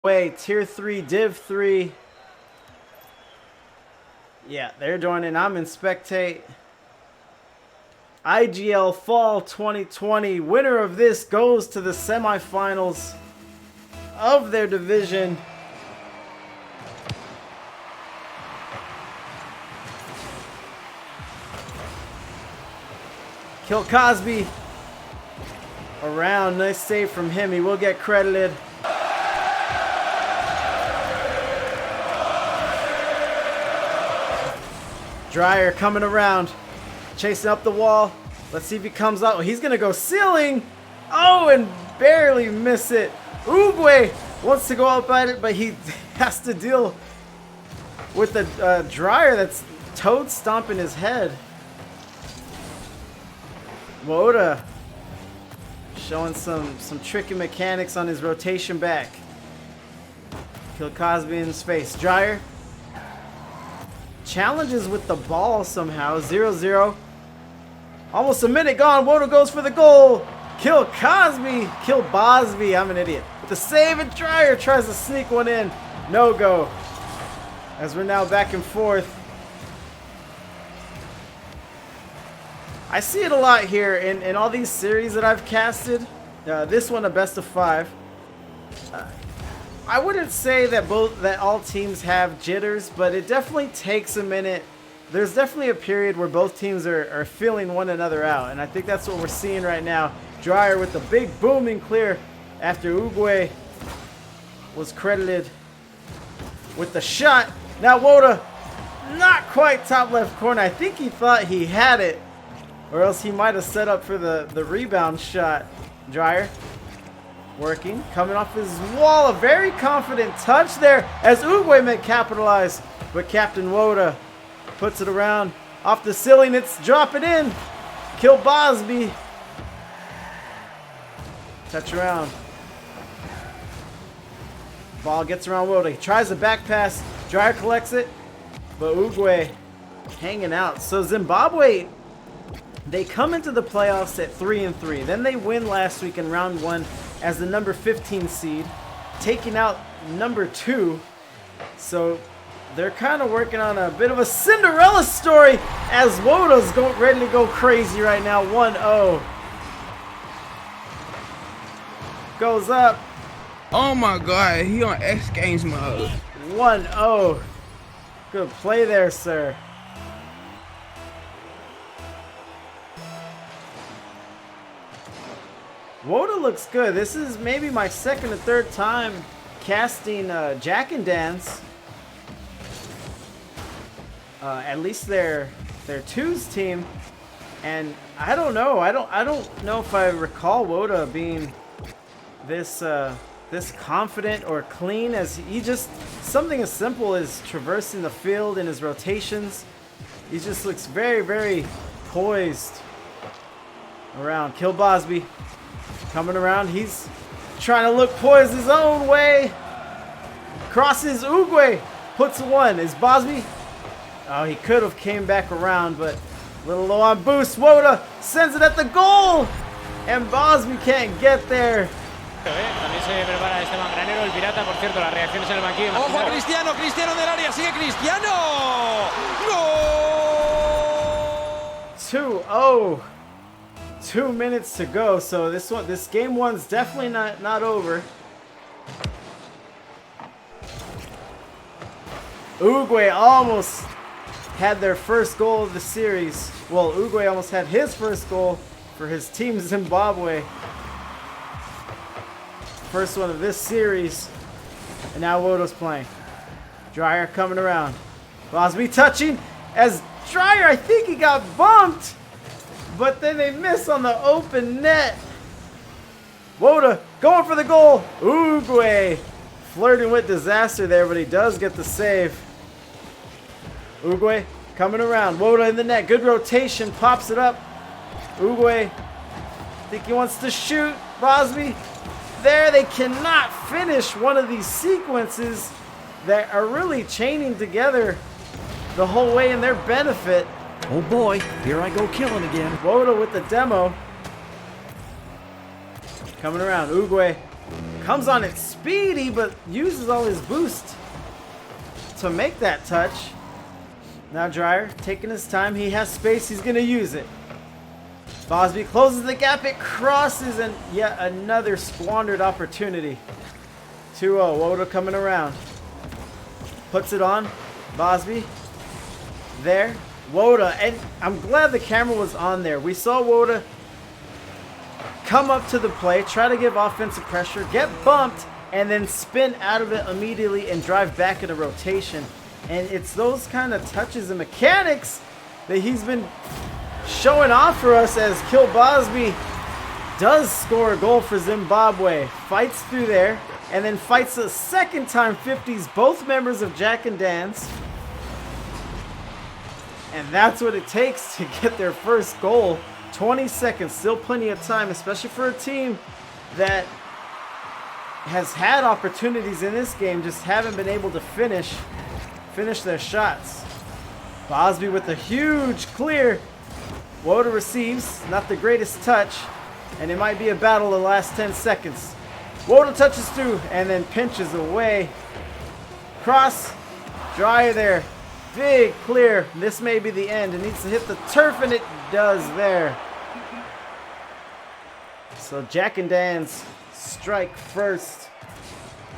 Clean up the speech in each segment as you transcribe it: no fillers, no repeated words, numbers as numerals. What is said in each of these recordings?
Way tier 3 div 3. Yeah, they're joining. I'm in spectate. IGL Fall 2020. Winner of this goes to the semifinals of their division. Kill Cosby around. Nice save from him. He will get credited. Dryer coming around, chasing up the wall. Let's see if he comes up. He's gonna go ceiling. Oh, and barely miss it. Uruguay wants to go up at it, but he has to deal with the Dryer that's toad stomping his head. Woda showing some tricky mechanics on his rotation back. Kill Cosby in his face. Dryer challenges with the ball somehow. 0-0. Almost a minute gone. Woda goes for the goal. Kill Cosby. Kill Bosby. I'm an idiot. With the save, and Dryer tries to sneak one in. No go. As we're now back and forth. I see it a lot here in all these series that I've casted. This one a best of 5. I wouldn't say that all teams have jitters, but it definitely takes a minute. There's definitely a period where both teams are feeling one another out, and I think that's what we're seeing right now. Dryer with the big booming clear after Uruguay was credited with the shot. Now Woda, not quite top left corner. I think he thought he had it, or else he might have set up for the rebound shot. Dryer working, coming off his wall. A very confident touch there as Uruguay may capitalize, but Captain Woda puts it around off the ceiling. It's dropping in. Kill Bosby. Touch around. Ball gets around Woda. He tries a back pass. Dryer collects it, but Uruguay hanging out. So Zimbabwe, they come into the playoffs at 3-3. Then they win last week in round 1 as the number 15 seed, taking out number 2. So they're kind of working on a bit of a Cinderella story as Woda's ready to go crazy right now. 1-0. Goes up. Oh my God, he on X Games mode. 1-0. Good play there, sir. Woda looks good. This is maybe my second or third time casting Jack and Dance. At least their twos team, and I don't know. I don't know if I recall Woda being this confident or clean, as he just something as simple as traversing the field in his rotations. He just looks very, very poised around. Kill Bosby. Coming around, he's trying to look poised his own way. Crosses Uruguay, puts one. Is Bosby? Oh, he could have came back around, but a little low on boost. Woda sends it at the goal, and Bosby can't get there. También se prepara Esteban Granero, el pirata, por cierto, las reacciones en el banquillo. ¡Ojo, Cristiano! ¡Cristiano del área! ¡Sigue Cristiano! ¡Gol! 2-0. 2 minutes to go, so this game one's definitely not over. Uruguay almost had their first goal of the series. Well, Uruguay almost had his first goal for his team, Zimbabwe. First one of this series, and now Woda's playing. Dryer coming around. Bosby touching as Dryer, I think he got bumped, but then they miss on the open net. Woda going for the goal. Uruguay flirting with disaster there, but he does get the save. Uruguay coming around. Woda in the net. Good rotation. Pops it up. Uruguay, I think he wants to shoot. Bosby. There, they cannot finish one of these sequences that are really chaining together the whole way in their benefit. Oh boy, here I go killing again. Woda with the demo. Coming around. Uruguay Comes on it speedy, but uses all his boost to make that touch. Now Dreyer taking his time. He has space. He's going to use it. Bosby closes the gap. It crosses, and yet another squandered opportunity. 2-0. Woda coming around. Puts it on. Bosby. There. Woda. And I'm glad the camera was on there. We saw Woda come up to the play, try to give offensive pressure, get bumped, and then spin out of it immediately and drive back in a rotation. And it's those kind of touches and mechanics that he's been showing off for us as Kill Bosby does score a goal for Zimbabwe. Fights through there, and then fights a second time 50s both members of Jack and Dan's. And that's what it takes to get their first goal. 20 seconds, still plenty of time, especially for a team that has had opportunities in this game, just haven't been able to finish their shots. Bosby with a huge clear. Woda receives, not the greatest touch, and it might be a battle the last 10 seconds. Woda touches through and then pinches away. Cross, Dreyer there. Big clear. This may be the end. It needs to hit the turf, and it does there. So Jack and Dan's strike first.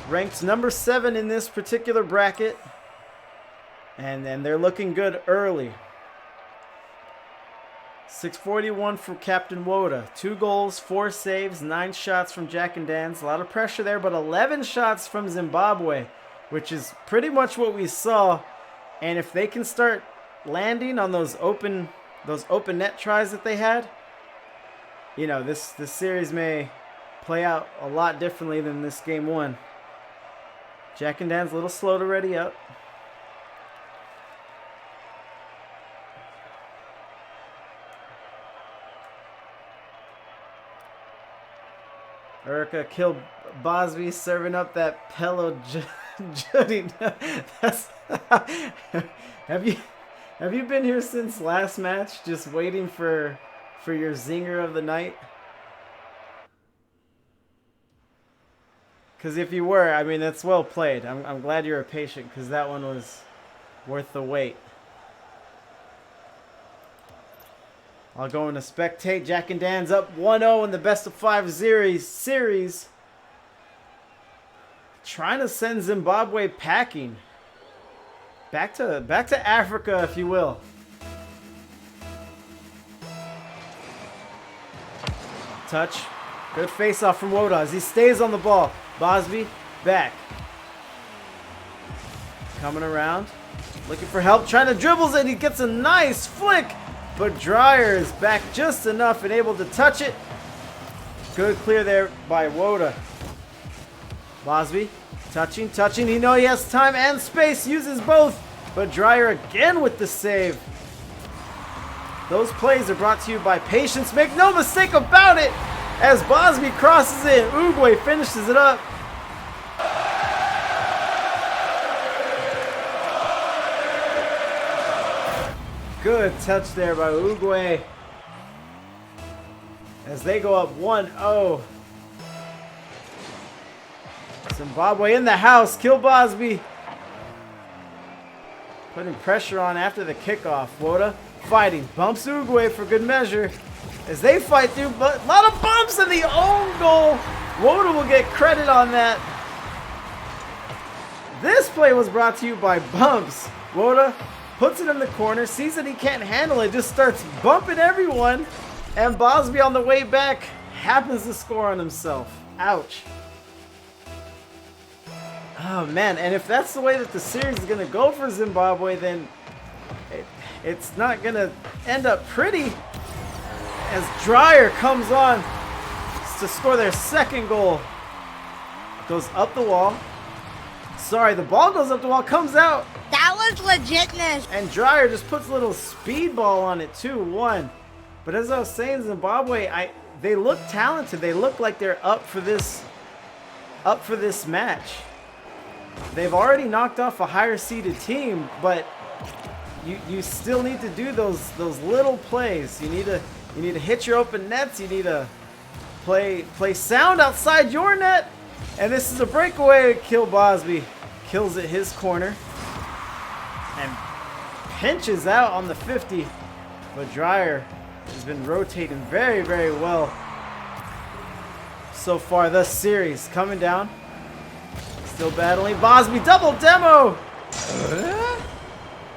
Ranked number 7 in this particular bracket. And then they're looking good early. 641 for Captain Woda. 2 goals, 4 saves, 9 shots from Jack and Dan's. A lot of pressure there, but 11 shots from Zimbabwe, which is pretty much what we saw. And if they can start landing on those open net tries that they had, you know, this series may play out a lot differently than this game 1. Jack and Dan's a little slow to ready up. Erica killed Bosby, serving up that Pello Juddy. That's have you been here since last match, just waiting for your zinger of the night? Because if you were, I mean, that's well played. I'm glad you were patient, because that one was worth the wait. I'll go into spectate. Jack and Dan's up 1-0 in the best of 5 series. Trying to send Zimbabwe packing. Back to Africa, if you will. Touch. Good face-off from Woda as he stays on the ball. Bosby back. Coming around. Looking for help. Trying to dribbles it. He gets a nice flick. But Dreyer is back just enough and able to touch it. Good clear there by Woda. Bosby touching. He knows he has time and space. Uses both. But Dreyer again with the save. Those plays are brought to you by patience. Make no mistake about it. As Bosby crosses it, Uruguay finishes it up. Good touch there by Uruguay as they go up 1-0. Zimbabwe in the house. Kill Bosby. Putting pressure on after the kickoff. Woda fighting. Bumps Uruguay for good measure as they fight through, but a lot of bumps in the own goal. Woda will get credit on that. This play was brought to you by bumps. Woda puts it in the corner, sees that he can't handle it, just starts bumping everyone, and Bosby on the way back happens to score on himself. Ouch. Oh man, and if that's the way that the series is going to go for Zimbabwe, then it's not going to end up pretty as Dreyer comes on to score their second goal. Goes up the wall. Sorry, the ball goes up the wall, comes out. That was legitness. And Dreyer just puts a little speedball on it, 2-1. But as I was saying, Zimbabwe, they look talented. They look like they're up for this match. They've already knocked off a higher seeded team, but you still need to do those little plays. You need to hit your open nets. You need to play sound outside your net, And this is a breakaway kill. Bosby kills it his corner and pinches out on the 50. But Dreyer has been rotating very, very well so far this series. Coming down. Still battling. Bosby double demo.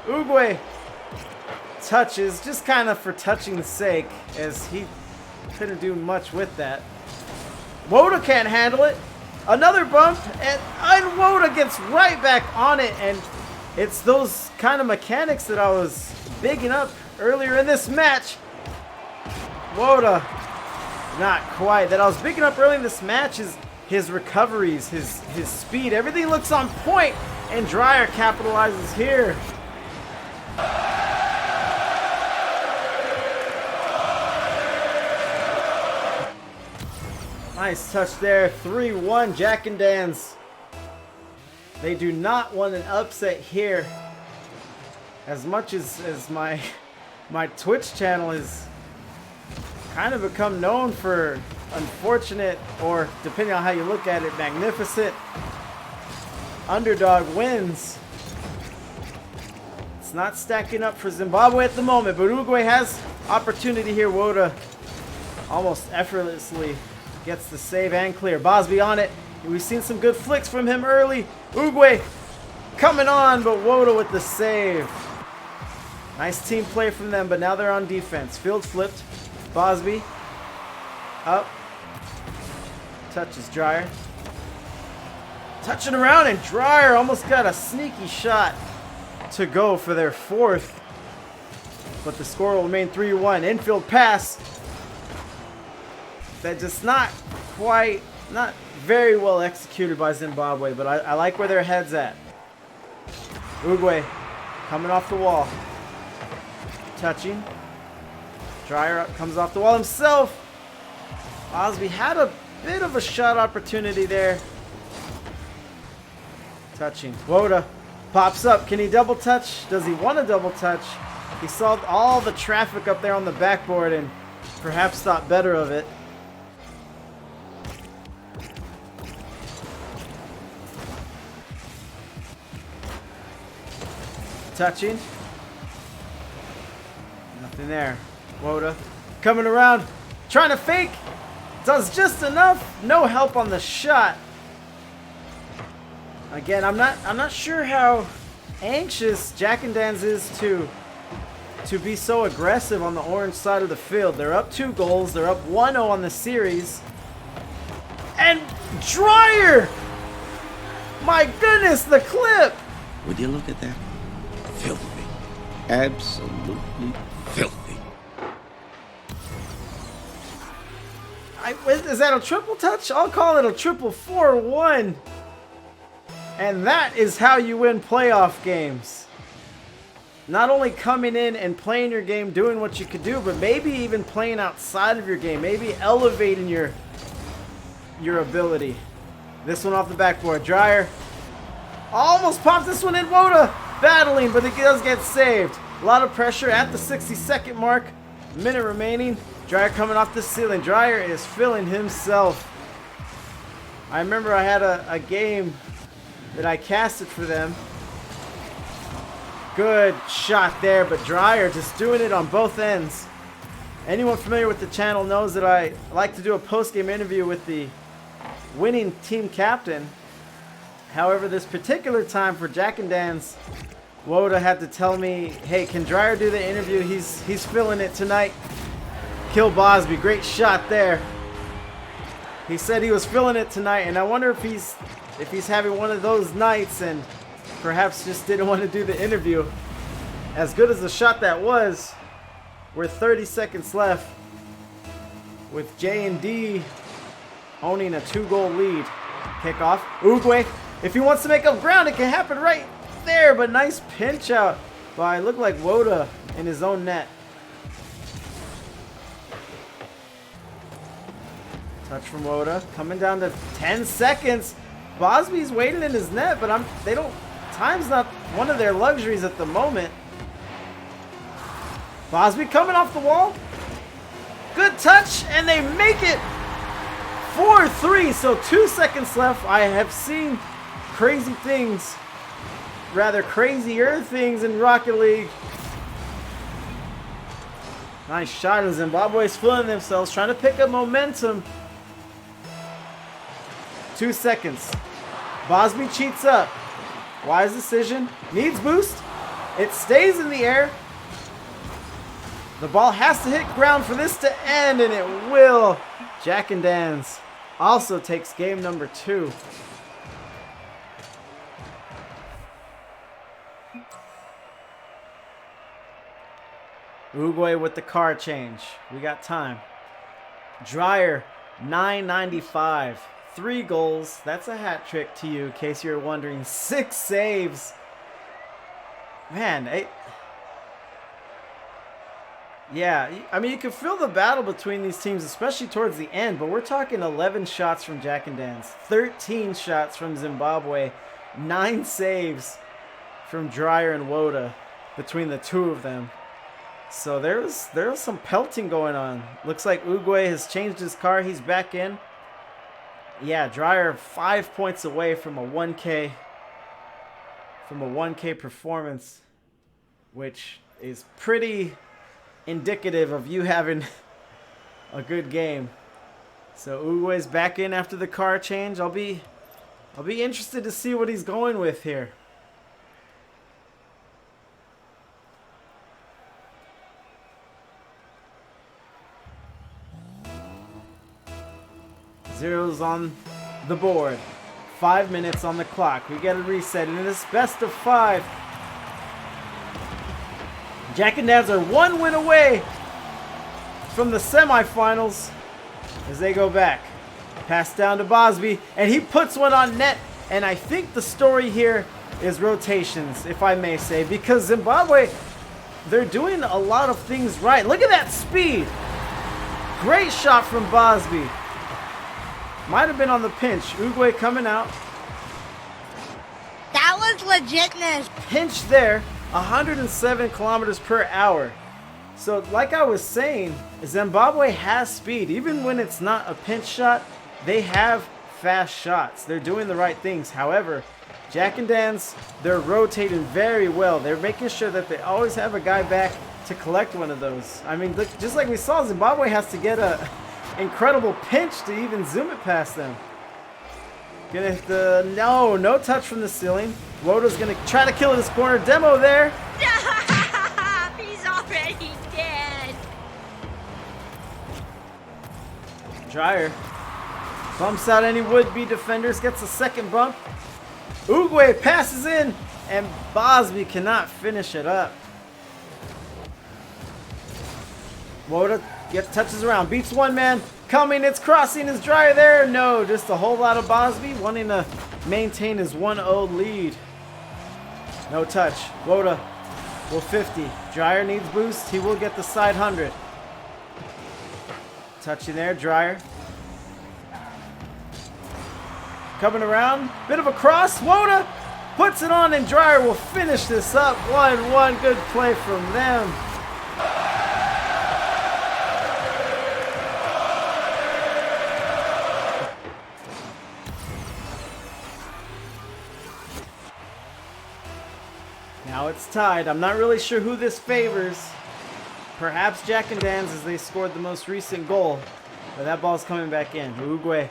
Uguay touches, just kind of for touching's sake, as he couldn't do much with that. Woda can't handle it. Another bump, and Woda gets right back on it, and it's those kind of mechanics that I was bigging up earlier in this match. Woda, not quite. That I was bigging up earlier in this match is his recoveries, his speed. Everything looks on point, and Dreyer capitalizes here. Nice touch there. 3-1 Jack and Dan's. They do not want an upset here. As much as my Twitch channel has kind of become known for unfortunate, or depending on how you look at it, magnificent underdog wins. It's not stacking up for Zimbabwe at the moment, but Uruguay has opportunity here. Woda almost effortlessly gets the save and clear. Bosby on it. We've seen some good flicks from him early. Uruguay coming on, but Woda with the save. Nice team play from them, but now they're on defense. Field flipped. Bosby up. Touches Dreyer. Touching around, and Dreyer almost got a sneaky shot to go for their fourth. But the score will remain 3-1. Infield pass. That just not very well executed by Zimbabwe, but I like where their head's at. Uruguay coming off the wall. Touching. Dreyer comes off the wall himself. Bosby had a bit of a shot opportunity there. Touching. Woda pops up. Can he double touch? Does he want to double touch? He saw all the traffic up there on the backboard and perhaps thought better of it. Touching. Nothing there. Woda coming around, trying to fake. Does just enough. No help on the shot. Again, I'm not sure how anxious Jack and Dan's is to be so aggressive on the orange side of the field. They're up 2 goals. They're up 1-0 on the series. And Dreyer! My goodness, the clip! Would you look at that? Filthy. Absolutely filthy. Is that a triple touch? I'll call it a triple 4-1. And that is how you win playoff games. Not only coming in and playing your game, doing what you could do, but maybe even playing outside of your game. Maybe elevating your ability. This one off the backboard. Dreyer almost pops this one in. Woda battling, but it does get saved. A lot of pressure at the 60-second mark. Minute remaining. Dreyer coming off the ceiling. Dreyer is feeling himself. I remember I had a game that I casted for them. Good shot there, but Dreyer just doing it on both ends. Anyone familiar with the channel knows that I like to do a post-game interview with the winning team captain. However, this particular time for Jack and Dan's, Woda had to tell me, hey, can Dreyer do the interview? He's feeling it tonight. Kill Bosby, great shot there. He said he was feeling it tonight, and I wonder if he's having one of those nights and perhaps just didn't want to do the interview. As good as the shot that was, with 30 seconds left, with J&D owning a 2-goal lead. Kickoff. Uguay, if he wants to make up ground, it can happen right there, but nice pinch out by, looked like Woda in his own net. Touch from Woda, coming down to 10 seconds. Bosby's waiting in his net, but time's not one of their luxuries at the moment. Bosby coming off the wall. Good touch, and they make it 4-3, so 2 seconds left. I have seen crazy things, rather crazier things in Rocket League. Nice shot, and Zimbabwe's feeling themselves, trying to pick up momentum. 2 seconds. Bosby cheats up. Wise decision. Needs boost. It stays in the air. The ball has to hit ground for this to end, and it will. Jack and Dan's also takes game number 2. Uruguay with the car change. We got time. Dreyer, 995. 3 goals. That's a hat trick to you, in case you're wondering. 6 saves. Man, yeah, I mean, you can feel the battle between these teams, especially towards the end, but we're talking 11 shots from Jack and Dan's, 13 shots from Zimbabwe, 9 saves from Dreyer and Woda between the two of them. So there was some pelting going on. Looks like Uruguay has changed his car. He's back in. Yeah, Dreyer 5 points away from a 1K performance, which is pretty indicative of you having a good game. So Uruguay's back in after the car change. I'll be interested to see what he's going with here. Zeros on the board. 5 minutes on the clock. We get a reset in this best of 5. Jack and Dan's are 1 win away from the semifinals as they go back. Pass down to Bosby, and he puts one on net. And I think the story here is rotations, if I may say, because Zimbabwe, they're doing a lot of things right. Look at that speed. Great shot from Bosby. Might have been on the pinch. Uruguay coming out. That was legitness. Pinch there. 107 kilometers per hour. So like I was saying, Zimbabwe has speed. Even when it's not a pinch shot, they have fast shots. They're doing the right things. However, Jack and Dan's, they're rotating very well. They're making sure that they always have a guy back to collect one of those. I mean, look, just like we saw, Zimbabwe has to get a incredible pinch to even zoom it past them. Gonna hit the no touch from the ceiling. Woda's gonna try to kill this corner. Demo there. He's already dead. Dreyer bumps out any would-be defenders, gets a second bump. Uruguay passes in, and Bosby cannot finish it up. Woda touches around, beats one man. Coming, it's crossing, is Dreyer there? No, just a whole lot of Bosby wanting to maintain his 1-0 lead. No touch. Woda will 50. Dreyer needs boost. He will get the side 100. Touching there, Dreyer. Coming around, bit of a cross. Woda puts it on, and Dreyer will finish this up. 1-1, good play from them. Now it's tied. I'm not really sure who this favors. Perhaps Jack and Dan's, as they scored the most recent goal. But that ball's coming back in. Uruguay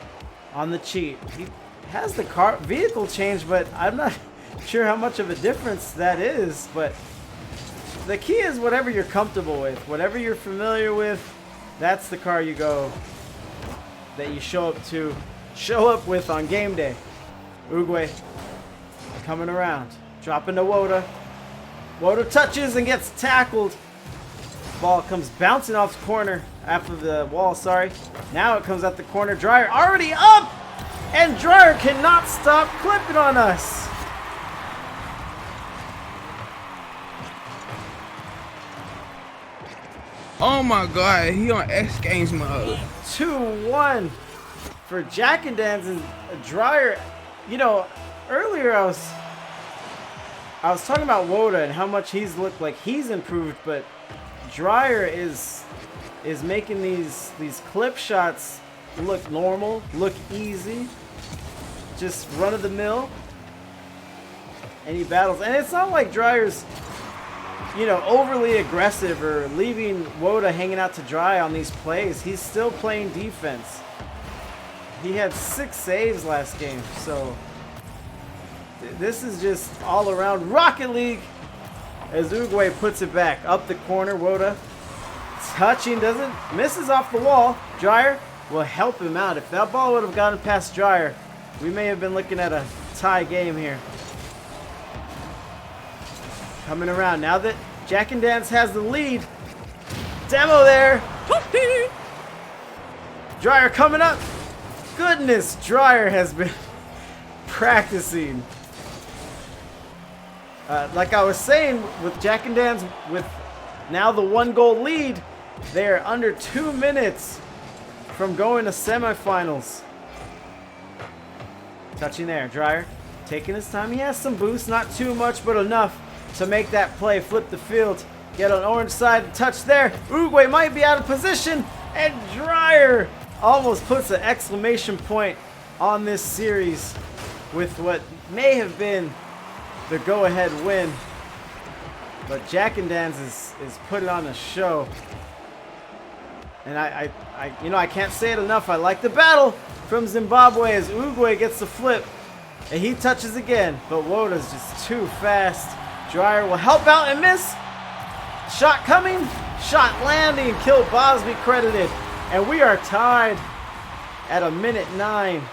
on the cheat. He has the vehicle change, but I'm not sure how much of a difference that is. But the key is whatever you're comfortable with. Whatever you're familiar with, that's the car you go, that you show up with on game day. Uruguay coming around. Dropping to Woda. Woda touches and gets tackled. Ball comes bouncing off the corner, after the wall, sorry. Now it comes at the corner. Dreyer already up! And Dreyer cannot stop clipping on us. Oh my god, he on X Games mode. 2-1 for Jack and Dan's, and Dreyer. You know, earlier I was talking about Woda and how much he's looked like he's improved, but Dreyer is making these clip shots look normal, look easy, just run of the mill. And he battles, and it's not like Dryer's, you know, overly aggressive or leaving Woda hanging out to dry on these plays. He's still playing defense. He had 6 saves last game, so this is just all around Rocket League as Uruguay puts it back up the corner. Woda touching, misses off the wall. Dryer will help him out. If that ball would have gotten past Dryer, we may have been looking at a tie game here. Coming around now that Jack and Dance has the lead. Demo there. Dryer coming up. Goodness, Dryer has been practicing. Like I was saying, with Jack and Dan's, with now the 1-goal lead, they are under 2 minutes from going to semifinals. Touching there, Dryer taking his time. He has some boost, not too much, but enough to make that play. Flip the field, get on orange side, touch there. Uruguay might be out of position, and Dryer almost puts an exclamation point on this series with what may have been the go-ahead win. But Jack and Dan's is putting on a show. And I can't say it enough. I like the battle from Zimbabwe as Uruguay gets the flip. And he touches again, but Woda's just too fast. Dryer will help out and miss. Shot coming, shot landing, kill Bosby credited. And we are tied at 1:09.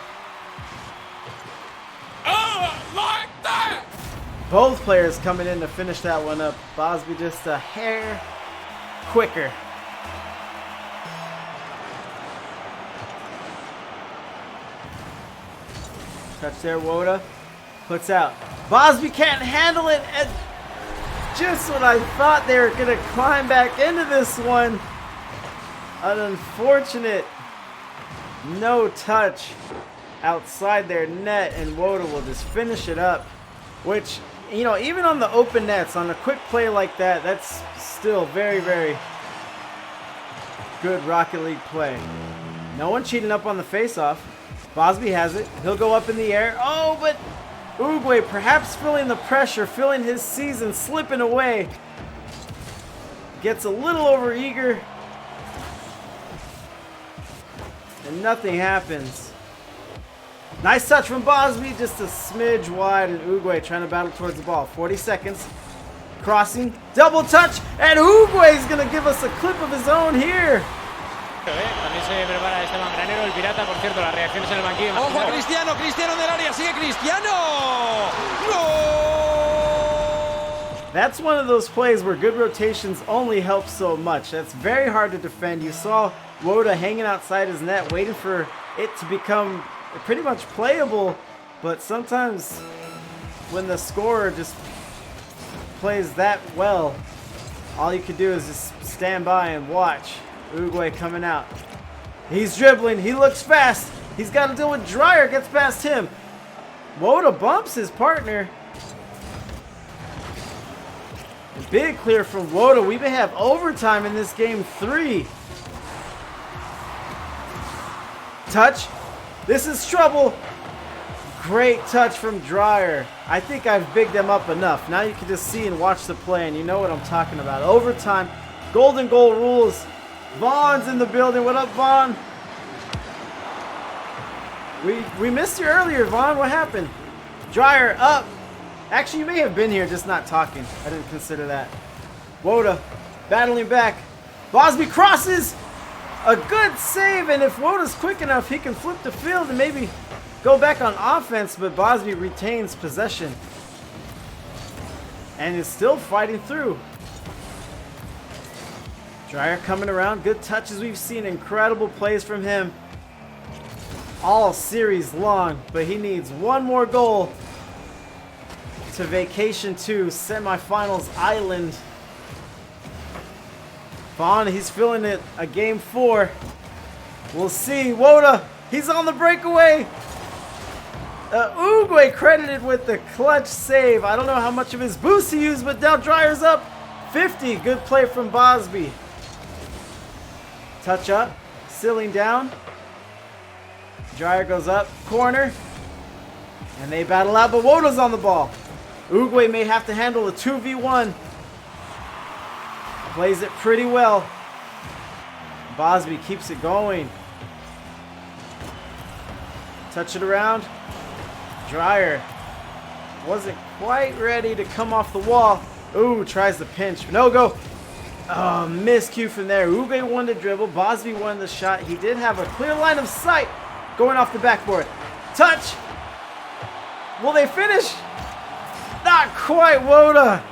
Like that! Both players coming in to finish that one up. Bosby just a hair quicker. Touch there, Woda. Puts out. Bosby can't handle it, and just when I thought they were going to climb back into this one, an unfortunate no touch outside their net, and Woda will just finish it up. Which, you know, even on the open nets, on a quick play like that, that's still very, very good Rocket League play. No one cheating up on the face-off. Bosby has it. He'll go up in the air. Oh, but Uruguay perhaps feeling the pressure, feeling his season slipping away. Gets a little overeager. And nothing happens. Nice touch from Bosby, just a smidge wide, and Uruguay trying to battle towards the ball. 40 seconds. Crossing, double touch, and Uruguay's going to give us a clip of his own here. También se prepara Esteban Granero, el pirata, por cierto, las reacciones en el banquillo. Ojo a Cristiano, Cristiano del área, sigue Cristiano. ¡Gol! That's one of those plays where good rotations only help so much. That's very hard to defend. You saw Woda hanging outside his net, waiting for it to become pretty much playable, but sometimes when the scorer just plays that well, all you can do is just stand by and watch. Uruguay coming out. He's dribbling. He looks fast. He's got to deal with Dryer. Gets past him. Woda bumps his partner. Big clear from Woda. We may have overtime in this game 3. Touch. This is trouble. Great touch from Dryer. I think I've bigged them up enough. Now you can just see and watch the play, and you know what I'm talking about. Overtime. Golden goal rules. Vaughn's in the building. What up, Vaughn? We missed you earlier, Vaughn. What happened? Dryer up. Actually, you may have been here, just not talking. I didn't consider that. Woda battling back. Bosby crosses. A good save, and if Woda's quick enough, he can flip the field and maybe go back on offense, but Bosby retains possession and is still fighting through. Dryer coming around. Good touches. We've seen incredible plays from him all series long, but he needs one more goal to vacation to semifinals island. Vaughn, he's feeling it. A game 4. We'll see. Woda, he's on the breakaway. Uruguay credited with the clutch save. I don't know how much of his boost he used, but now Dryer's up 50. Good play from Bosby. Touch up, sealing down. Dreyer goes up, corner. And they battle out, but Woda's on the ball. Uguay may have to handle a 2v1. Plays it pretty well. Bosby keeps it going. Touch it around. Dreyer wasn't quite ready to come off the wall. Ooh, tries the pinch. No go. Oh, miscue from there. Uguay won the dribble. Bosby won the shot. He did have a clear line of sight going off the backboard. Touch. Will they finish? Not quite. Woda,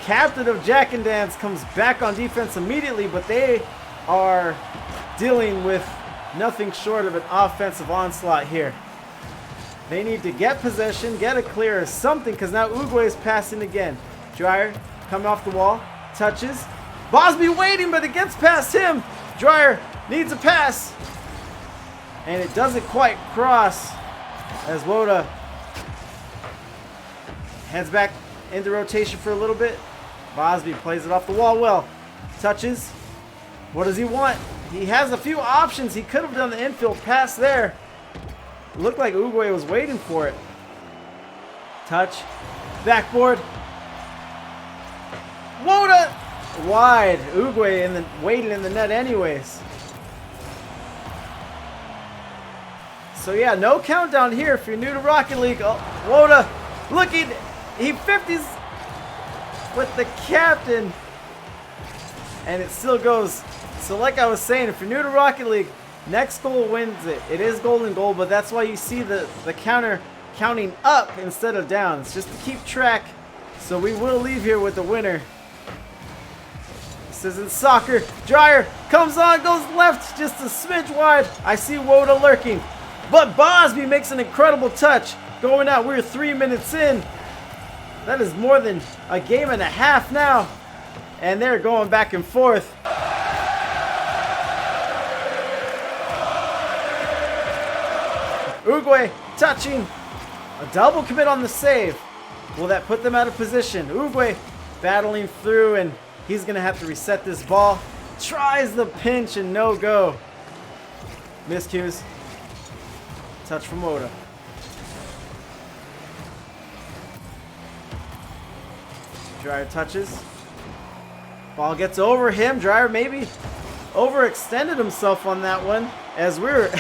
captain of Jack and Dance, comes back on defense immediately, but they are dealing with nothing short of an offensive onslaught here. They need to get possession, get a clear or something, because now Uguay is passing again. Dreyer coming off the wall, touches. Bosby waiting, but it gets past him. Dreyer needs a pass, and it doesn't quite cross as Woda heads back into rotation for a little bit. Bosby plays it off the wall well. Touches. What does he want? He has a few options. He could have done the infield pass there. It looked like Uguay was waiting for it. Touch. Backboard. Woda! Wide. Uguay waiting in the net anyways. So yeah, no countdown here if you're new to Rocket League. Oh, Woda looking. He 50s with the captain. And it still goes. So like I was saying, if you're new to Rocket League, next goal wins it. It is golden goal, but that's why you see the counter counting up instead of down. It's just to keep track. So we will leave here with the winner. This isn't soccer. Dreyer comes on, goes left, just a smidge wide. I see Woda lurking. But Bosby makes an incredible touch. Going out, we're 3 minutes in. That is more than a game and a half now. And they're going back and forth. Uguay touching. A double commit on the save. Will that put them out of position? Uguay battling through, and he's going to have to reset this ball. Tries the pinch and no go. Miscues. Touch from Woda. Dreyer touches. Ball gets over him. Dreyer maybe overextended himself on that one as we're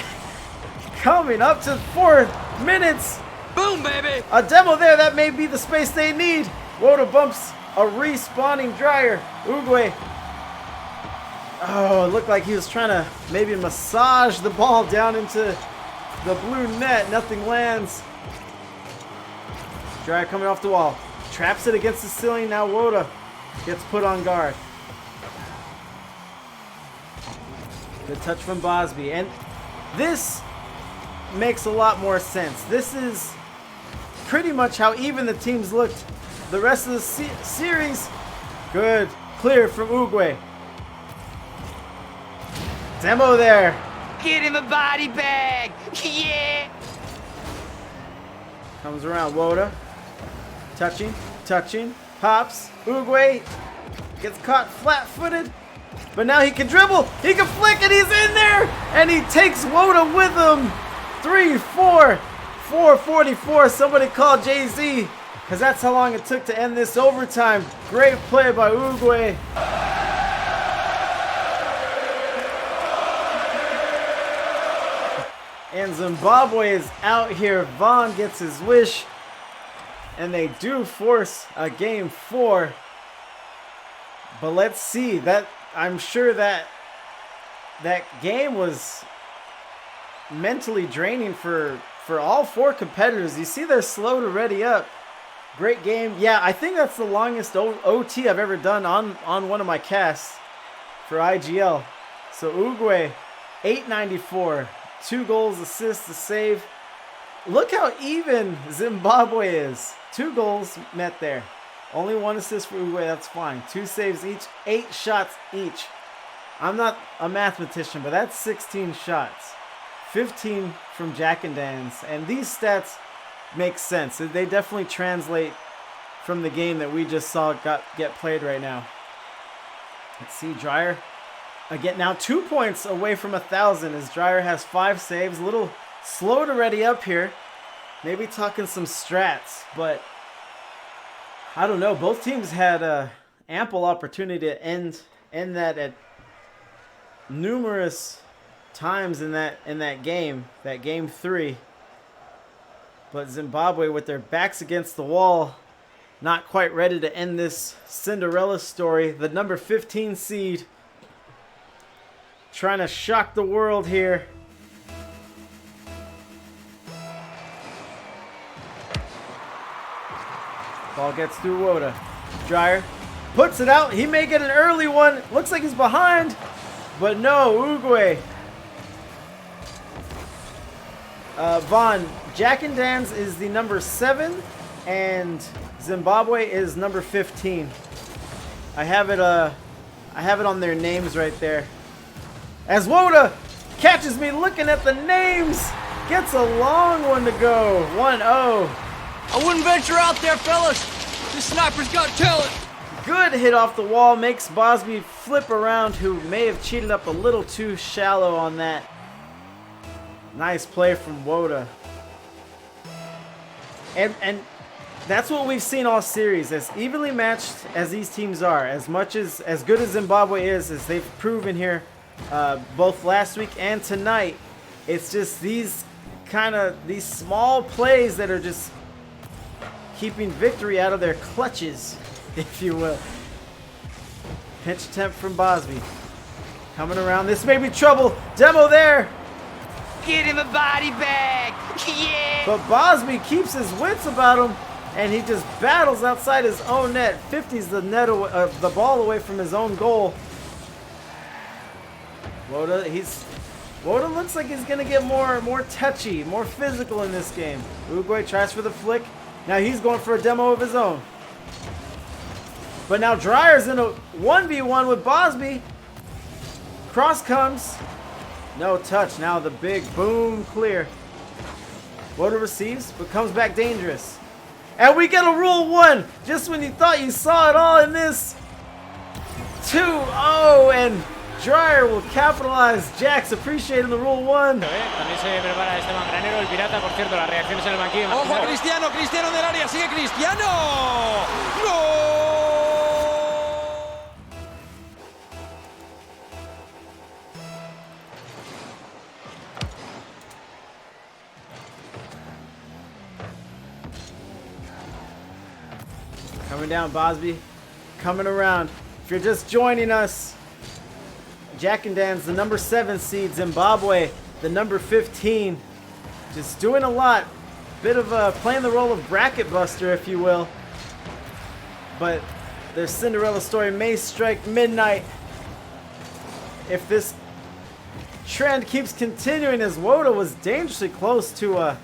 coming up to 4 minutes. Boom, baby! A demo there. That may be the space they need. Woda bumps a respawning Dreyer. Uguay. Oh, it looked like he was trying to maybe massage the ball down into the blue net. Nothing lands. Dreyer coming off the wall. Traps it against the ceiling. Now Woda gets put on guard. Good touch from Bosby. And this makes a lot more sense. This is pretty much how even the teams looked the rest of the series. Good. Clear from Uguay. Demo there. Get in the body bag! Yeah! Comes around Woda. Touching. Pops. Uguay gets caught flat-footed. But now he can dribble. He can flick, and he's in there. And he takes Woda with him. 3-4. 4:44. Somebody call Jay-Z, because that's how long it took to end this overtime. Great play by Uguay. And Zimbabwe is out here. Vaughn gets his wish. And they do force a game 4. But let's see. That I'm sure that game was mentally draining for all 4 competitors. You see they're slow to ready up. Great game. Yeah, I think that's the longest OT I've ever done on one of my casts for IGL. So Uguay, 894. 2 goals, assists, a save. Look how even Zimbabwe is. 2 goals met there. Only 1 assist for Uguay, that's fine. 2 saves each, 8 shots each. I'm not a mathematician, but that's 16 shots. 15 from Jack and Dan's. And these stats make sense. They definitely translate from the game that we just saw get played right now. Let's see, Dreyer Again, now 2 points away from 1,000 as Dreyer has 5 saves. A little slow to ready up here. Maybe talking some strats, but I don't know. Both teams had ample opportunity to end that at numerous times in that game 3. But Zimbabwe, with their backs against the wall, not quite ready to end this Cinderella story. The number 15 seed trying to shock the world here. Ball gets through Woda. Dreyer puts it out. He may get an early one. Looks like he's behind. But no, Uruguay. Vaughn, Jack and Dan's is the number 7, and Zimbabwe is number 15. I have it on their names right there. As Woda catches me looking at the names, gets a long one to go. 1-0. I wouldn't venture out there, fellas. This sniper's got talent. Good hit off the wall, makes Bosby flip around, who may have cheated up a little too shallow on that. Nice play from Woda. And that's what we've seen all series. As evenly matched as these teams are, as good as Zimbabwe is, as they've proven here both last week and tonight, it's just these small plays that are just keeping victory out of their clutches, if you will. Pinch attempt from Bosby. Coming around. This may be trouble. Demo there. Get him a body bag. Yeah. But Bosby keeps his wits about him, and he just battles outside his own net. 50's the ball away from his own goal. Woda looks like he's gonna get more touchy, more physical in this game. Uruguay tries for the flick. Now he's going for a demo of his own. But now Dreyer's in a 1v1 with Bosby. Cross comes. No touch. Now the big boom clear. Woda receives, but comes back dangerous. And we get a Rule 1. Just when you thought you saw it all in this. 2-0, and Dreyer will capitalize. Jax appreciating the Rule 1. También se prepara Esteban Granero, el pirata. Por cierto, las reacciones en el banquillo. Ojo, Cristiano en el área, sigue Cristiano. ¡Gol! Coming down, Bosby. Coming around. If you're just joining us, Jack and Dan's the number 7 seed. Zimbabwe, the number 15. Just doing a lot. Bit of playing the role of bracket buster, if you will. But their Cinderella story may strike midnight if this trend keeps continuing, as Woda was dangerously close to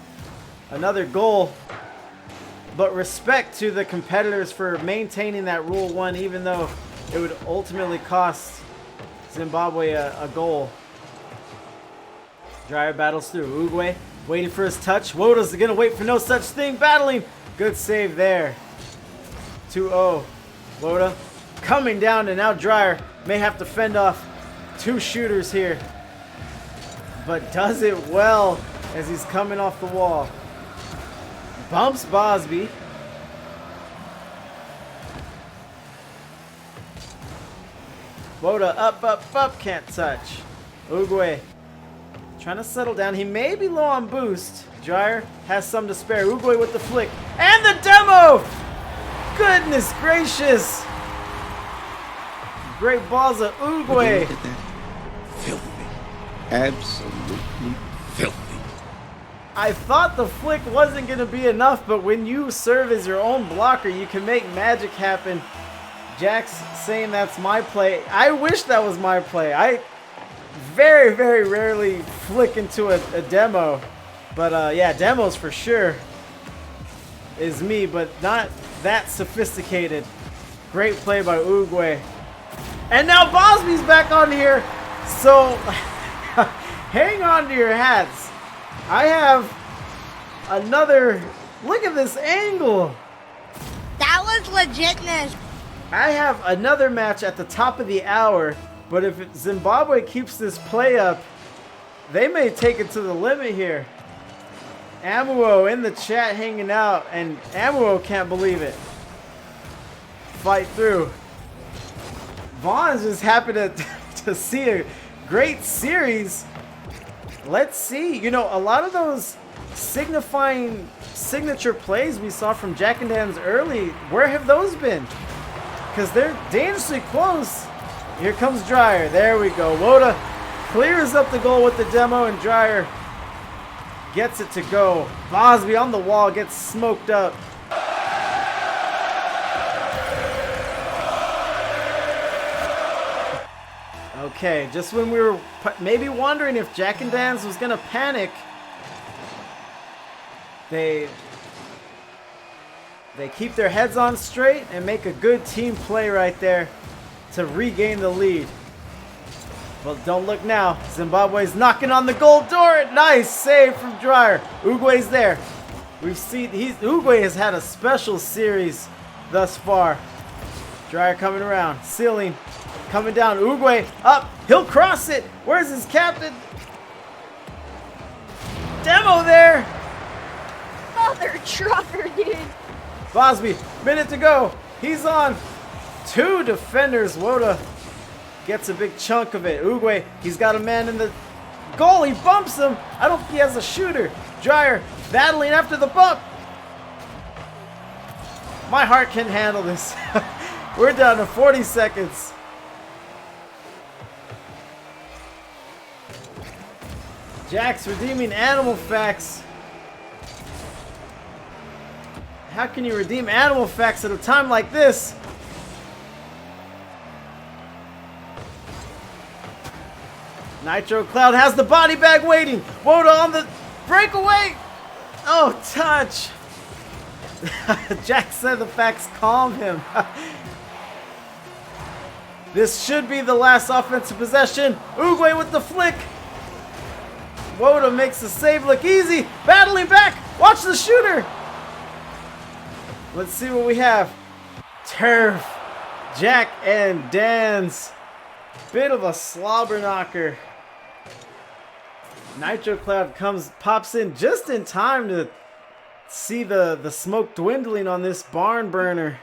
another goal. But respect to the competitors for maintaining that Rule 1, even though it would ultimately cost Zimbabwe a goal. Dreyer battles through. Uruguay waiting for his touch. Woda's going to wait for no such thing. Battling. Good save there. 2-0. Woda coming down, and now Dreyer may have to fend off 2 shooters here. But does it well as he's coming off the wall. Bumps Bosby. Woda up, can't touch. Uruguay trying to settle down. He may be low on boost. Dreyer has some to spare. Uruguay with the flick. And the demo! Goodness gracious. Great balls of Uruguay. Look at that. Filthy. Absolutely filthy. I thought the flick wasn't going to be enough, but when you serve as your own blocker, you can make magic happen. Jack's saying that's my play. I wish that was my play. I very, very rarely flick into a demo. But yeah, demos for sure is me, but not that sophisticated. Great play by Uruguay. And now Bosby's back on here. So hang on to your hats. I have another, look at this angle. That was legitness. I have another match at the top of the hour But if Zimbabwe keeps this play up, they may take it to the limit here. Amuo in the chat hanging out, and Amuo can't believe it. Fight through. Vaughn's just happy to see a great series. Let's see. You know, a lot of those signifying signature plays we saw from Jack and Dan's early, where have those been? Because they're dangerously close. Here comes Dryer. There we go. Woda clears up the goal with the demo, and Dryer gets it to go. Bosby on the wall gets smoked up. Okay, just when we were maybe wondering if Jack and Dan's was gonna panic, they keep their heads on straight and make a good team play right there to regain the lead. Well, don't look now. Zimbabwe's knocking on the goal door. Nice save from Dryer. Uguay's there. We've seen Uguay has had a special series thus far. Dryer coming around, ceiling, coming down. Uguay up. He'll cross it. Where's his captain? Demo there. Mother trucker, dude. Bosby, minute to go. He's on. 2 defenders. Woda gets a big chunk of it. Uguay, he's got a man in the goal. He bumps him. I don't think he has a shooter. Dryer battling after the bump. My heart can handle this. We're down to 40 seconds. Jack's redeeming animal facts. How can you redeem animal facts at a time like this? Nitro Cloud has the body bag waiting. Woda on the breakaway. Oh, touch. Jack said the facts calm him. This should be the last offensive possession. Uguay with the flick. Woda makes the save look easy. Battling back. Watch the shooter. Let's see what we have. Turf. Jack and Dan's. Bit of a slobber knocker. Nitro Cloud pops in just in time to see the smoke dwindling on this barn burner.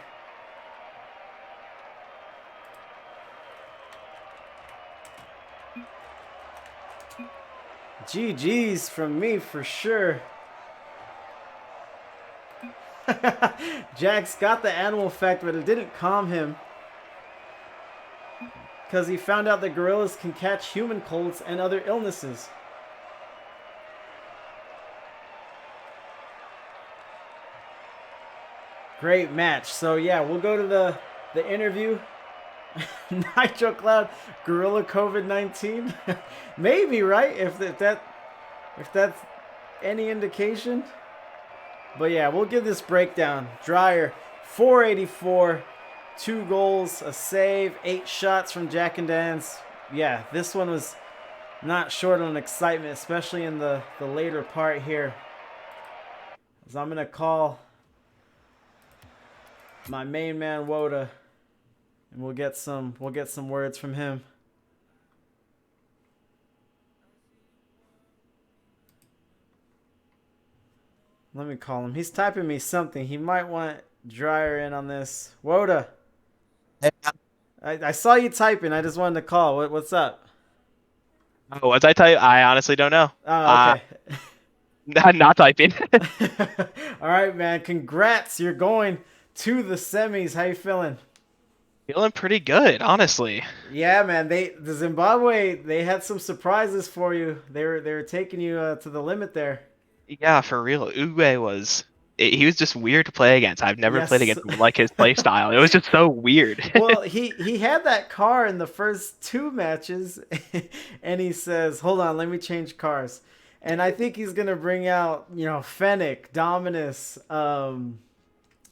GG's from me for sure. Jack's got the animal effect, but it didn't calm him. Because he found out that gorillas can catch human colds and other illnesses. Great match. So yeah, we'll go to the interview. Nitro Cloud, Gorilla COVID-19. Maybe, right? If that's any indication. But yeah, we'll give this breakdown. Dryer, 484, 2 goals, a save, 8 shots from Jack and Dan's. Yeah, this one was not short on excitement, especially in the later part here. So I'm gonna call my main man Woda, and we'll get some words from him. Let me call him. He's typing me something. He might want Dryer in on this. Woda. Hey. I saw you typing. I just wanted to call. What's up? Oh, what's I type? I honestly don't know. Oh, okay. I'm not typing. All right, man. Congrats. You're going to the semis. How you feeling? Feeling pretty good, honestly. Yeah, man. The Zimbabwe, they had some surprises for you. They were taking you to the limit there. Yeah, for real. Uguay he was just weird to play against. I've never played against him like his play style. It was just so weird. Well, he had that car in the first 2 matches, and he says, "Hold on, let me change cars." And I think he's gonna bring out, Fennec, Dominus, one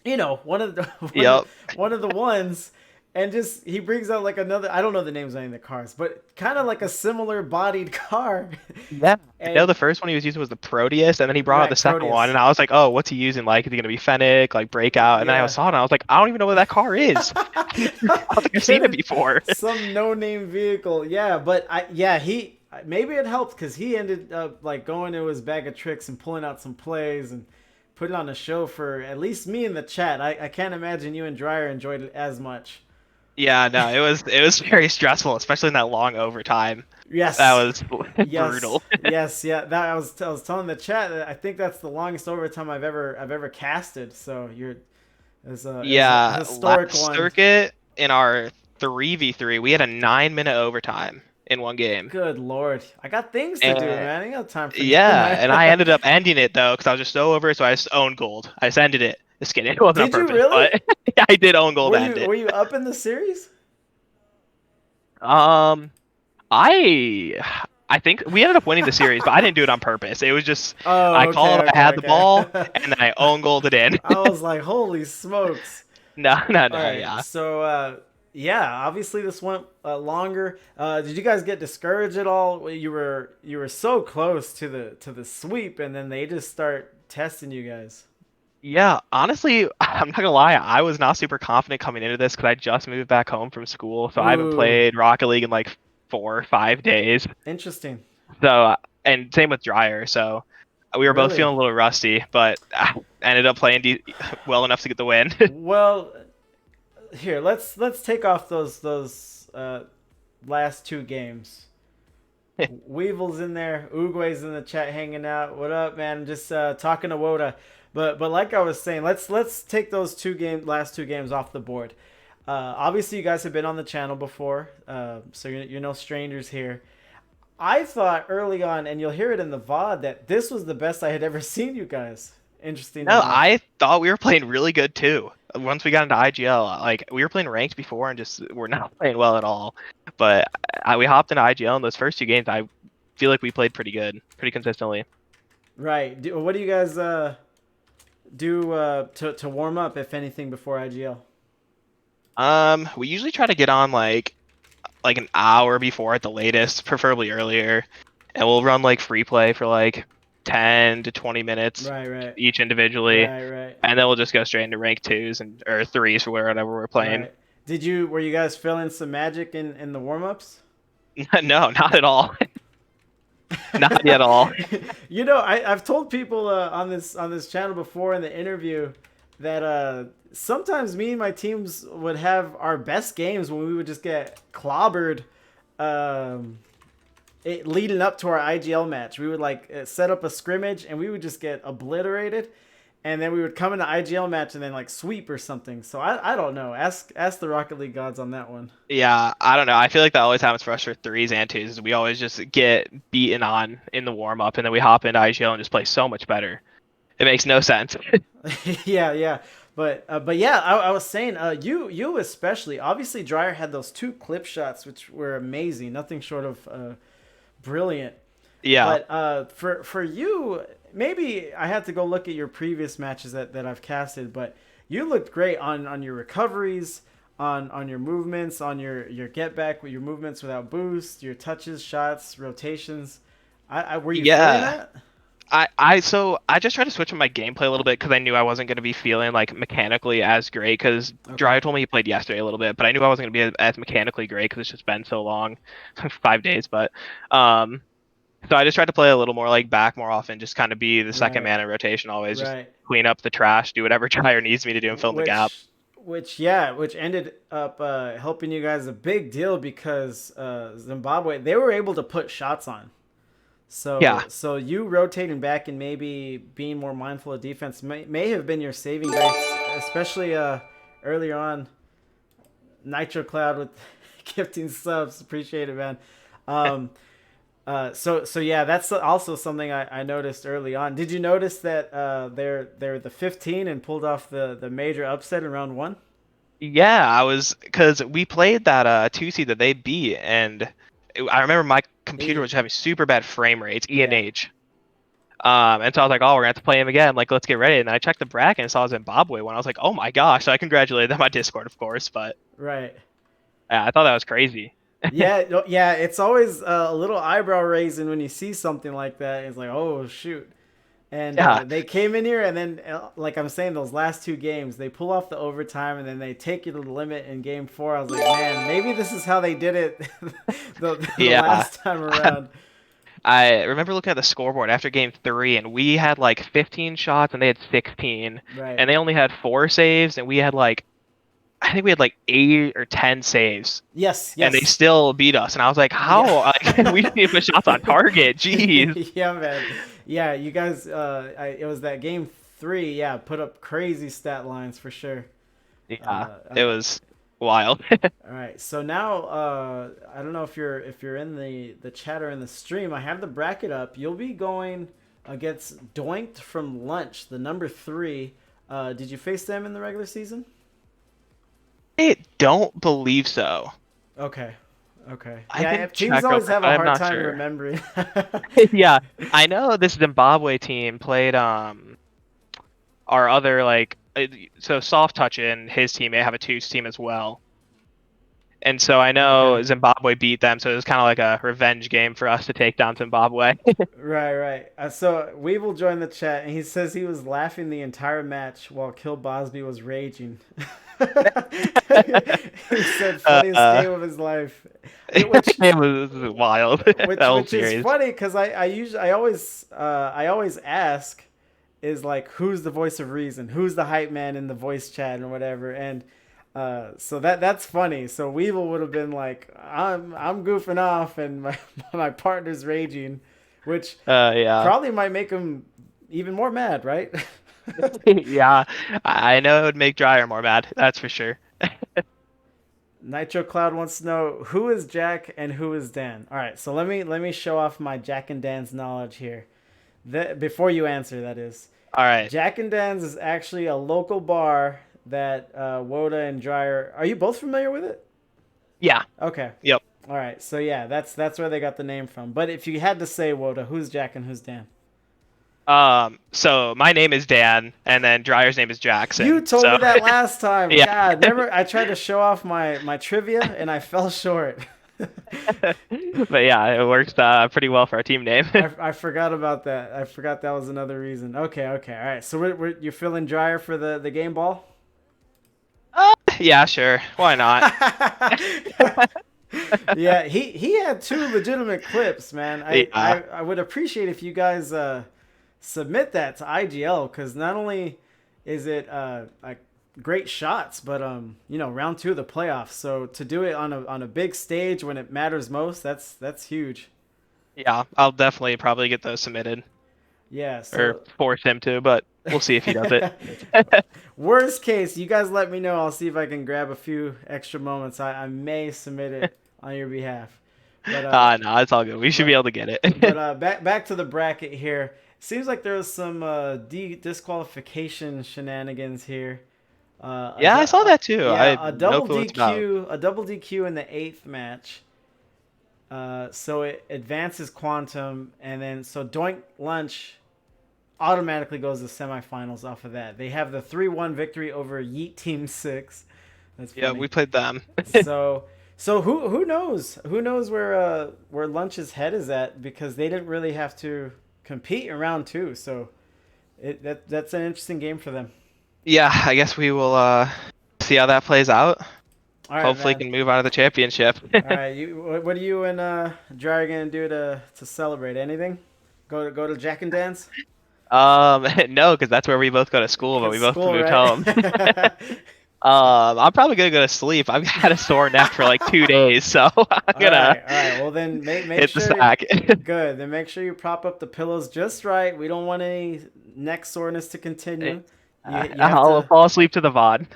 of the ones. and just he brings out like another. I don't know the names of any of the cars, but kind of like a similar bodied car. Yeah. I know And the first one he was using was the Proteus, and then he brought out right, the second one, Proteus. and I was like, oh, what's he using? Like, is he gonna be Fennec, like Breakout? And then I Yeah. saw it, and I was like, I don't even know what that car is. I don't think I've seen it before. Some no-name vehicle. Yeah, but he maybe it helped because he ended up like going to his bag of tricks and pulling out some plays and putting on a show for at least me in the chat. I can't imagine you and Dryer enjoyed it as much. Yeah, no, it was very stressful, especially in that long overtime. That Yes. was brutal. Yes, yeah. That I was telling the chat that I think that's the longest overtime I've ever casted. So you're is a Yeah, historic last one. circuit in our 3v3, we had a 9-minute overtime in one game. Good lord, I got things to do, And man. I ain't got time for yeah, and I that. ended up ending it though because I was just so over it, so I just owned gold. I just ended it. Just kidding, it wasn't on Did you purpose, really? but yeah, I did own gold to end it. Were you up in the series? Um, I think we ended up winning the series, but I didn't do it on purpose. It was just Oh, I okay, called, I had the ball, okay. and then I own golded in. I was like, holy smokes. No, All right, yeah. so yeah, obviously this went longer. Did you guys get discouraged at all? You were so close to the sweep, and then they just start testing you guys. Yeah, honestly, I'm not gonna lie, I was not super confident coming into this because I just moved back home from school, so I haven't Ooh, played Rocket League in like 4 or 5 days. interesting. So, and same with Dryer, so we were both Really? feeling a little rusty, but ended up playing well enough to get the win. Well, here let's take off those last two games. Weevil's in there. Uguay's in the chat hanging out. What up, man? Just talking to Woda. But like I was saying, let's take those last two games off the board. Obviously, you guys have been on the channel before, so you're no strangers here. I thought early on, and you'll hear it in the VOD, that this was the best I had ever seen you guys. Interesting. No, I thought we were playing really good too. Once we got into IGL, like we were playing ranked before and just we're not playing well at all. But we hopped into IGL in those first 2 games. I feel like we played pretty good, pretty consistently. Right. What do you guys do to warm up, if anything, before IGL? We usually try to get on like an hour before at the latest, preferably earlier, and we'll run like free play for like 10 to 20 minutes Right. each individually, Right. and then we'll just go straight into rank 2s or 3s for whatever we're playing. Right. Were you guys feeling some magic in the warm ups? No, not at all. Not at all. You know, I've told people on this channel before in the interview that sometimes me and my teams would have our best games when we would just get clobbered leading up to our IGL match. We would like set up a scrimmage and we would just get obliterated, and then we would come into IGL match and then like sweep or something. So I don't know. Ask the Rocket League gods on that one. Yeah, I don't know. I feel like that always happens for us for 3s and 2s. We always just get beaten on in the warm up, and then we hop into IGL and just play so much better. It makes no sense. yeah. But yeah, I was saying, you especially. Obviously, Dryer had those 2 clip shots, which were amazing. Nothing short of brilliant. Yeah. But for you, maybe I had to go look at your previous matches that I've casted. But you looked great on your recoveries, on your movements, on your get back with your movements without boost, your touches, shots, rotations. Were you feeling that? So I just tried to switch up my gameplay a little bit because I knew I wasn't going to be feeling like mechanically as great. Because Dryer told me he played yesterday a little bit, but I knew I wasn't going to be as mechanically great because it's just been so long, 5 days. But so I just tried to play a little more like back more often, just kind of be the second man in rotation always, just clean up the trash, do whatever Dryer needs me to do, and fill in the gap. Which ended up helping you guys a big deal because Zimbabwe, they were able to put shots on. So you rotating back and maybe being more mindful of defense may have been your saving grace, especially earlier on. Nitro Cloud with gifting subs, appreciate it, man. So yeah, that's also something I noticed early on. Did you notice that they're the 15 and pulled off the major upset in round 1? Yeah, I was because we played that 2 seed that they beat, and I remember my computer was having super bad frame rates, E and H. And so I was like, oh, we're gonna have to play him again. Like, let's get ready. And I checked the bracket and saw Zimbabwe one. I was like, oh my gosh! So I congratulated them on Discord, of course. But Right. yeah, I thought that was crazy. Yeah, yeah. It's always a little eyebrow raising when you see something like that. It's like, oh shoot. And Yeah. they came in here, and then, like I'm saying, those last two games, they pull off the overtime, and then they take you to the limit in game 4. I was like, man, maybe this is how they did it the Yeah. last time around. I remember looking at the scoreboard after game 3, and we had like 15 shots, and they had 16, Right. and they only had 4 saves, and we had like, I think we had like 8 or 10 saves, Yes, and they yes. still beat us. And I was like, how? Like, we didn't even put shots on target. Jeez. Yeah, man. Yeah, you guys. It was that game 3. Yeah, put up crazy stat lines for sure. Yeah, it was wild. All right, so now I don't know if you're in the chat or in the stream. I have the bracket up. You'll be going against Doinked from Lunch, the number 3. Did you face them in the regular season? I don't believe so. Okay. Okay. I Yeah, can teams check always over- have a I'm hard not time sure. remembering. Yeah, I know this Zimbabwe team played our other so Soft Touch and his teammate have a 2 team as well. And so I know Okay. Zimbabwe beat them, so it was kind of like a revenge game for us to take down Zimbabwe. Right. So Weevil joined the chat, and he says he was laughing the entire match while Kill Bosby was raging. He said funniest game of his life. It was wild. Which is funny because I always ask is like, who's the voice of reason, who's the hype man in the voice chat and whatever, and so that's funny. So Weevil would have been like, I'm goofing off and my partner's raging, which Yeah. probably might make him even more mad, right? Yeah, I know it would make Dryer more mad. That's for sure. Nitro Cloud wants to know who is Jack and who is Dan. All right, so let me show off my Jack and Dan's knowledge here. Before you answer, that is. All right. Jack and Dan's is actually a local bar that Woda and Dryer. Are you both familiar with it? Yeah. Okay. Yep. All right. So yeah, that's where they got the name from. But if you had to say, Woda, who's Jack and who's Dan? So my name is Dan, and then Dryer's name is Jackson. You told me that last time. Yeah. God, remember I tried to show off my trivia and I fell short. But yeah, it works pretty well for our team name. I forgot about that. I forgot that was another reason. Okay. All right. So you're feeling Dryer for the game ball? Yeah, sure. Why not? Yeah, he had 2 legitimate clips, man. I would appreciate if you guys submit that to IGL, because not only is it like great shots, but round 2 of the playoffs. So to do it on a big stage when it matters most, that's huge. Yeah, I'll definitely probably get those submitted. Yeah. So, Or force him to, but we'll see if he does it. worst case, you guys let me know. I'll see if I can grab a few extra moments. I may submit it on your behalf. But no, it's all good. We should be able to get it. but back to the bracket here. Seems like there was some disqualification shenanigans here. Yeah, I saw that too. Yeah, I a have double no clue what it's about. DQ, a double DQ in the 8th match. So it advances Quantum, and then so Doink Lunch automatically goes to semifinals off of that. They have the 3-1 victory over Yeet Team 6. That's funny. Yeah, we played them. So who knows? Who knows where Lunch's head is at, because they didn't really have to compete in round 2. So that's an interesting game for them. Yeah, I guess we will see how that plays out. All right, Hopefully, man. can move on to the championship. All right, what are you and Dryer gonna do to celebrate? Anything? Go to Jack and Dan's? No, because that's where we both go to school, but we both School, moved right? home. I'm probably gonna go to sleep. I've had a sore neck for like 2 days, so I'm gonna All right. Well, then make hit sure the sack. good. Then make sure you prop up the pillows just right. We don't want any neck soreness to continue. You have I'll fall asleep to the VOD.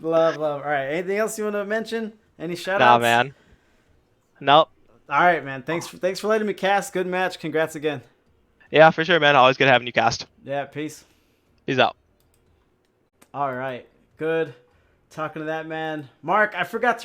love. All right. Anything else you want to mention? Any shout Nah, outs? man. Nope. All right, man. Thanks for letting me cast. Good match. Congrats again. Yeah, for sure, man. Always good having you cast. Yeah. Peace. Peace out. All right. Good. Talking to that man. Mark, I forgot to